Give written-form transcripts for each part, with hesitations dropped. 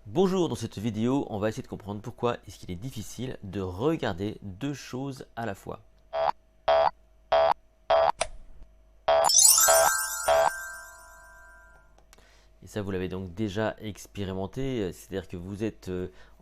Bonjour, dans cette vidéo, on va essayer de comprendre pourquoi est-ce qu'il est difficile de regarder deux choses à la fois. Et ça, vous l'avez donc déjà expérimenté, c'est-à-dire que vous êtes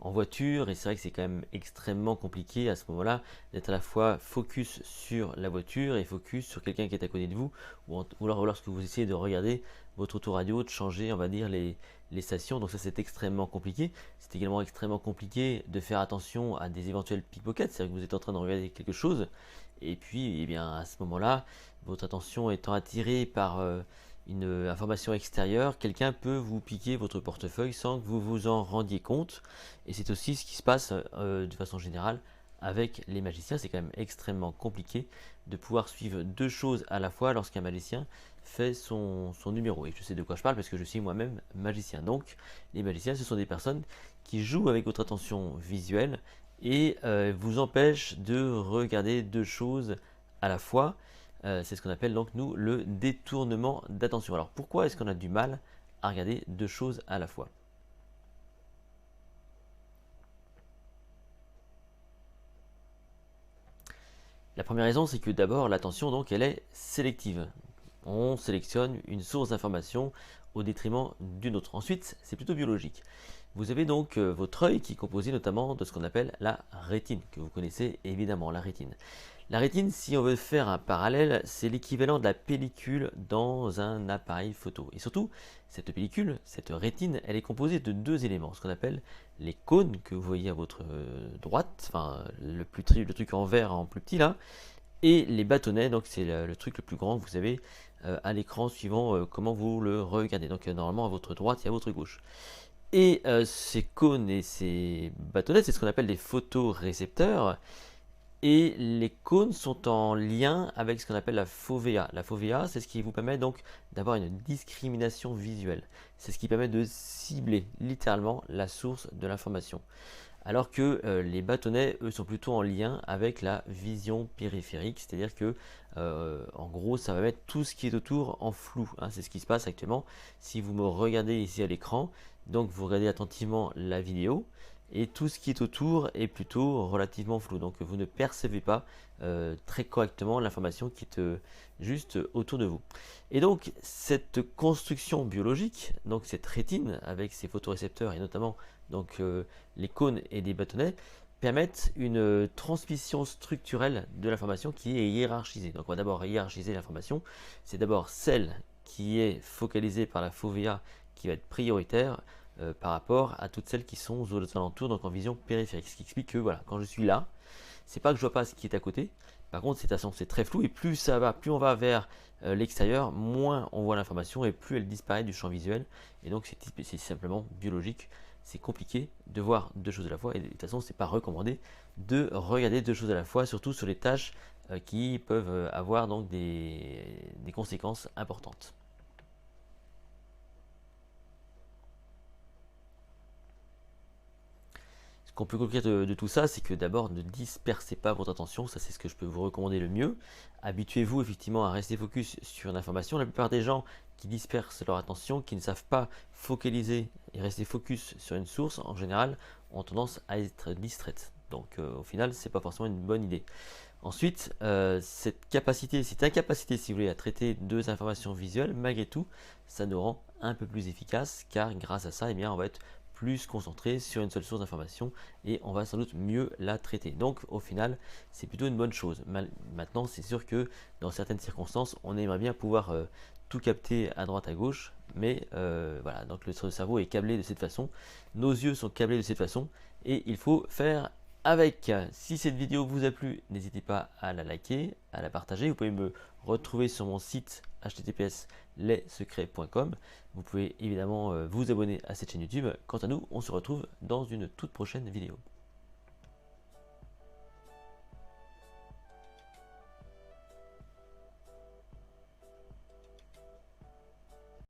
en voiture et c'est vrai que c'est quand même extrêmement compliqué à ce moment-là d'être à la fois focus sur la voiture et focus sur quelqu'un qui est à côté de vous ou alors lorsque vous essayez de regarder votre autoradio, de changer, on va dire, les stations. Donc ça, c'est extrêmement compliqué. C'est également extrêmement compliqué de faire attention à des éventuels pickpockets, c'est-à-dire que vous êtes en train de regarder quelque chose et puis, eh bien, à ce moment-là, votre attention étant attirée par une information extérieure, quelqu'un peut vous piquer votre portefeuille sans que vous vous en rendiez compte. Et c'est aussi ce qui se passe de façon générale avec les magiciens. C'est quand même extrêmement compliqué de pouvoir suivre deux choses à la fois lorsqu'un magicien fait son numéro. Et je sais de quoi je parle parce que je suis moi-même magicien. Donc les magiciens, ce sont des personnes qui jouent avec votre attention visuelle et vous empêchent de regarder deux choses à la fois. C'est ce qu'on appelle donc nous le détournement d'attention. Alors pourquoi est-ce qu'on a du mal à regarder deux choses à la fois? La première raison, c'est que d'abord l'attention donc elle est sélective. On sélectionne une source d'information au détriment d'une autre. Ensuite, c'est plutôt biologique. Vous avez donc votre œil qui est composé notamment de ce qu'on appelle la rétine, que vous connaissez évidemment, la rétine. La rétine, si on veut faire un parallèle, c'est l'équivalent de la pellicule dans un appareil photo. Et surtout, cette pellicule, cette rétine, elle est composée de deux éléments, ce qu'on appelle les cônes que vous voyez à votre droite, enfin le truc en vert en plus petit là, et les bâtonnets, donc c'est le truc le plus grand que vous avez à l'écran suivant comment vous le regardez. Donc normalement à votre droite et à votre gauche. Et ces cônes et ces bâtonnets, c'est ce qu'on appelle des photorécepteurs. Et les cônes sont en lien avec ce qu'on appelle la fovea. La fovea, c'est ce qui vous permet donc d'avoir une discrimination visuelle. C'est ce qui permet de cibler littéralement la source de l'information. Alors que les bâtonnets, eux, sont plutôt en lien avec la vision périphérique, c'est-à-dire que, en gros, ça va mettre tout ce qui est autour en flou, hein. C'est ce qui se passe actuellement. Si vous me regardez ici à l'écran, donc vous regardez attentivement la vidéo, et tout ce qui est autour est plutôt relativement flou. Donc vous ne percevez pas très correctement l'information qui est juste autour de vous. Et donc cette construction biologique, donc cette rétine avec ses photorécepteurs et notamment donc les cônes et les bâtonnets, permettent une transmission structurelle de l'information qui est hiérarchisée. Donc on va d'abord hiérarchiser l'information. C'est d'abord celle qui est focalisée par la fovea qui va être prioritaire par rapport à toutes celles qui sont aux alentours, donc en vision périphérique. Ce qui explique que voilà, quand je suis là, c'est pas que je vois pas ce qui est à côté. Par contre, c'est très flou et plus ça va, plus on va vers l'extérieur, moins on voit l'information et plus elle disparaît du champ visuel. Et donc c'est simplement biologique. C'est compliqué de voir deux choses à la fois et de toute façon, c'est pas recommandé de regarder deux choses à la fois, surtout sur les tâches qui peuvent avoir donc des conséquences importantes. Ce qu'on peut conclure de tout ça, c'est que d'abord, ne dispersez pas votre attention, ça c'est ce que je peux vous recommander le mieux. Habituez-vous effectivement à rester focus sur une information. La plupart des gens qui dispersent leur attention, qui ne savent pas focaliser et rester focus sur une source, en général, ont tendance à être distraites. Donc au final, c'est pas forcément une bonne idée. Ensuite, cette incapacité, si vous voulez, à traiter deux informations visuelles, malgré tout, ça nous rend un peu plus efficace, car grâce à ça, eh bien, on va être plus concentré sur une seule source d'information et on va sans doute mieux la traiter. Donc au final, c'est plutôt une bonne chose. Maintenant, c'est sûr que dans certaines circonstances, on aimerait bien pouvoir tout capter à droite à gauche, mais voilà, donc le cerveau est câblé de cette façon, nos yeux sont câblés de cette façon et il faut faire avec. Si cette vidéo vous a plu, n'hésitez pas à la liker, à la partager. Vous pouvez me retrouver sur mon site https://lessecrets.com. Vous pouvez évidemment vous abonner à cette chaîne YouTube. Quant à nous, on se retrouve dans une toute prochaine vidéo.